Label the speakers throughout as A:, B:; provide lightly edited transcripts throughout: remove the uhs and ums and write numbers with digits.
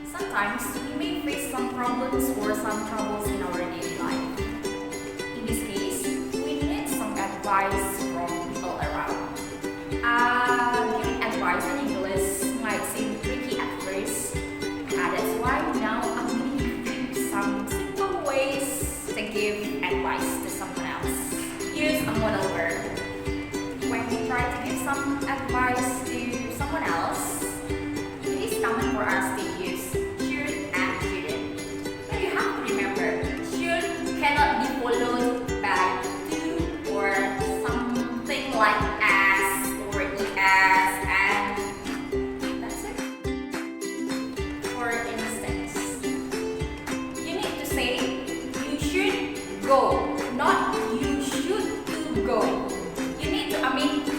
A: Sometimes we may face some problems or some troubles in our daily life. In this case, we need some advice from people around. Giving advice in English might seem tricky at first. That's why now I'm going to give you some simple ways to give advice to someone else. Use a model verb. When we try to give some advice to someone else, it is common for us to use should and shouldn't. But you have to remember, should cannot be followed by do or something like as or es, and that's it. For instance, you need to say you should go, not you should to go. You need to omit to,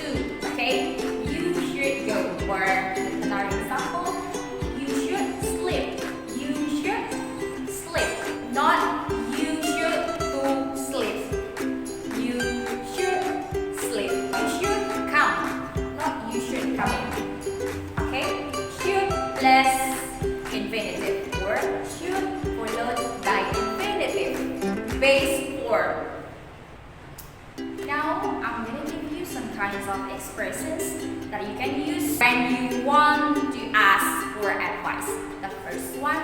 A: okay? You should go. Or another example, you should sleep. You should sleep, not you should to sleep. You should sleep. You should come, not you should come in. Okay? Should plus infinitive or should followed by infinitive base form. Now I'm gonna give you some kinds of expressions that you can use when you want to ask for advice. The first one,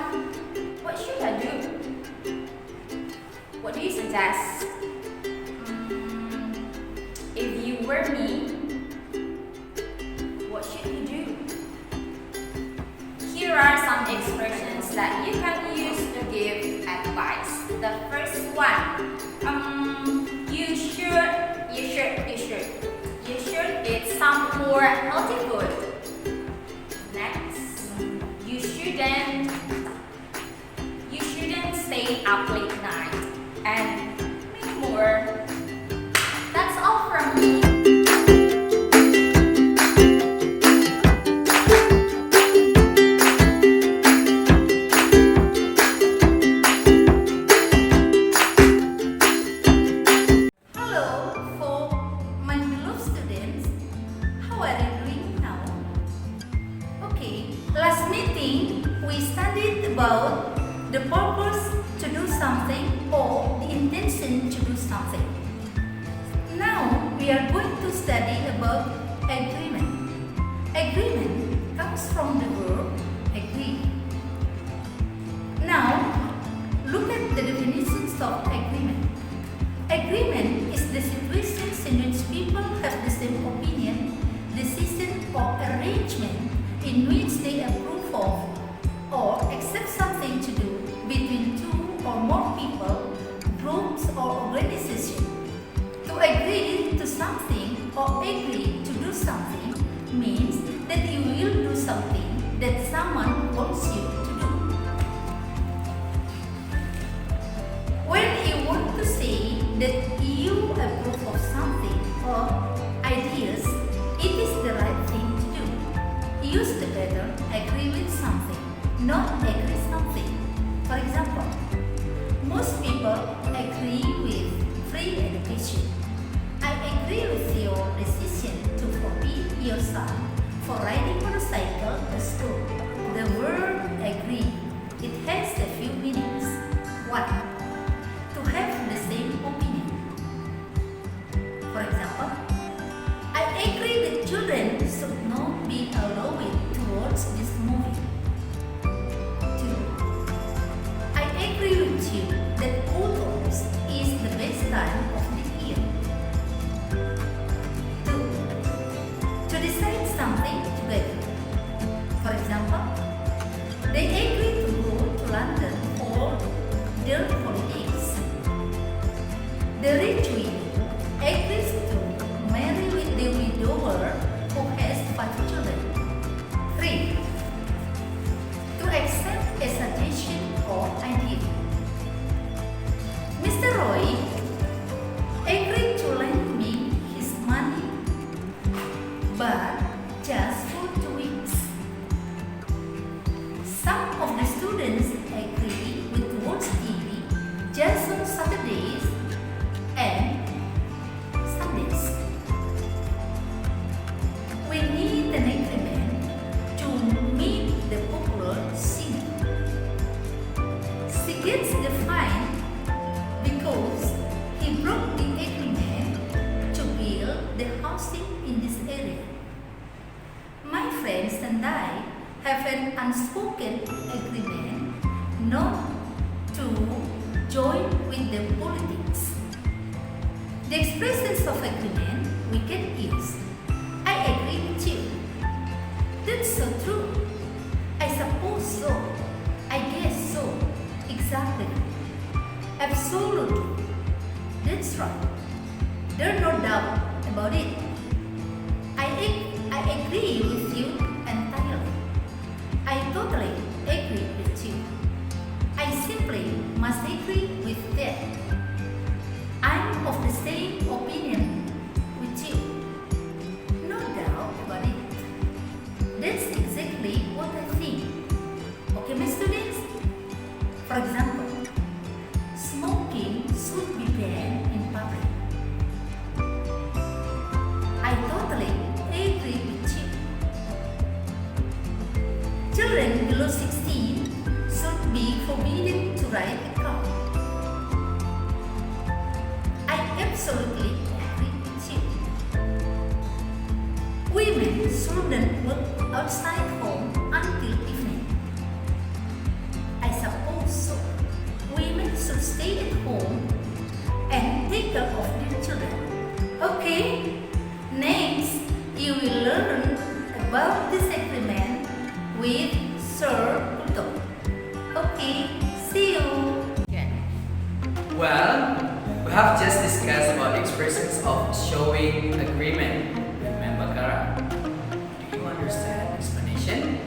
A: what should I do? What do you suggest? If you were me, what should you do? Here are some expressions that you can use to give advice. The first one, you should eat some more healthy food. Next, you shouldn't stay up late night, and many more. That's all from me.
B: Last meeting, we studied about the purpose to do something or the intention to do something. Now, we are going to study about agreement. Agreement comes from the verb agree. Now, look at the definitions of agreement. Agreement is the situations in which people have the same opinion, decision or arrangement in which they approve of or accept something to do between two or more people, groups or organizations. To agree to something or agree to do something means that you will do something that someone wants you to do. When you want to say that you approve of something or ideas, it is the right thing to do. Use the pattern agree with something, not agree something. For example, most people agree with free education. I agree with your decision to forbid your son for riding motorcycle to school. The word agree, it has a few meanings. 1. To have the same opinion. For example, I agree that children should not be allowed to watch this movie. 2. I agree with you that autumn is the best time of the year. 2. To decide something together. For example, they agree to go to London for their holidays. The rich widow agrees to marry with the widower who has 5 children. 3. To accept a suggestion or idea. Mr. Roy agreed to lend me his money, but just for 2 weeks. Some of the students agree with watch TV just on Saturdays and Sundays. We need an agreement to meet the popular singer. an unspoken agreement not to join with the politics. The expressions of agreement we can use. I agree with you. That's so true. I suppose so. I guess so. Exactly. Absolutely. That's right. There's no doubt about it. I agree with you entirely. I totally agree with you. I simply must agree with that. I'm of the same opinion with you. No doubt about it. That's exactly what I think. Okay, my students? For example, smoking should be banned in public. I totally agree with you. Children below 16 should be forbidden to ride a car. I absolutely agree with you. Women shouldn't work outside home until evening. I suppose so. Women should stay at home and take care of their children. Okay, next you will learn about disagreement with Sir Untuk. Okay, see you.
C: Well, we have just discussed about expressions of showing agreement with member cara. Do you understand the explanation?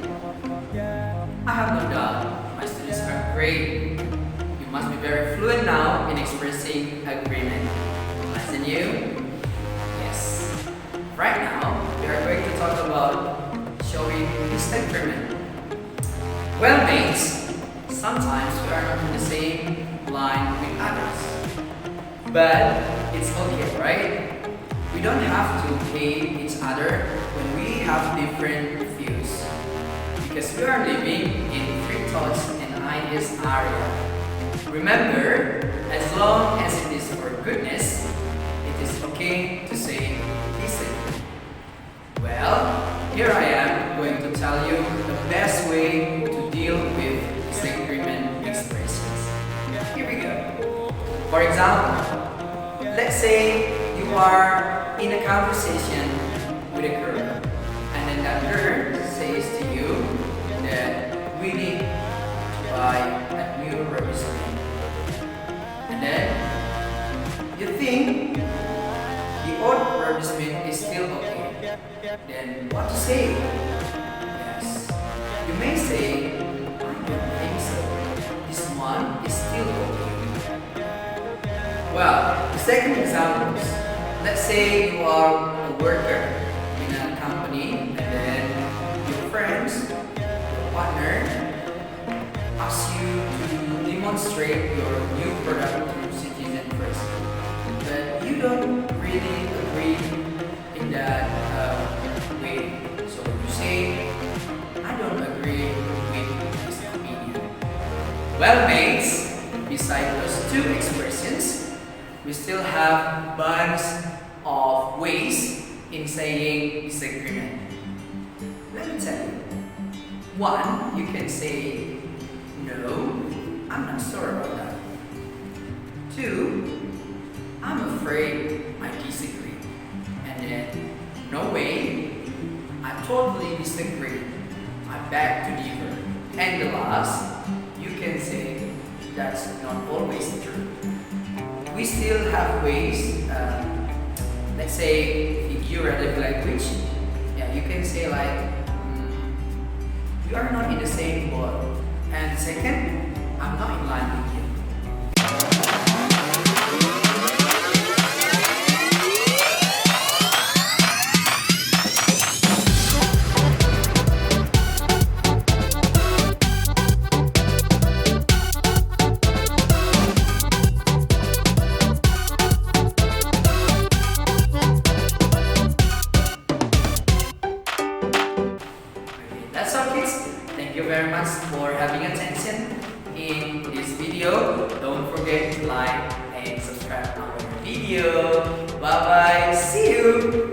C: I have no doubt my students are great. You must be very fluent now in expressing agreement. Nice and you? Yes. Right now, we are going to talk about showing disagreement. Well, mates, sometimes we are not in the same line with others. But it's okay, right? We don't have to hate each other when we have different views. Because we are living in free thoughts and ideas area. Remember, as long as it is for goodness, it is okay to say disagree. Well, here I am going to tell you the best way to deal with disagreement expressions. Here we go. For example, let's say you are in a conversation with a girl, and then that girl says to you that we need to buy a new rubber stamp. And then you think the old rubber stamp is still okay. Then what to say? Yes, you may say, I don't think so. This one is still okay. Well, the second example is, let's say you are a worker in a company and then your friends, your partner, ask you to demonstrate your new product to citizen first. But you don't really agree in that way. So you say, I don't agree with this opinion. Well, mates, besides those two expressions, we still have bunch of ways in saying disagreement. Let me tell you. One, you can say, no, I'm not sure about that. Two, I'm afraid I disagree. And then, no way, I totally disagree. I beg to differ. And the last, you can say, that's not always true. We still have ways, let's say figurative language. Yeah, you can say like, you are not in the same boat. And second, I'm not in line with you. That's all, kids. Thank you very much for having attention in this video. Don't forget to like and subscribe our video. Bye bye. See you.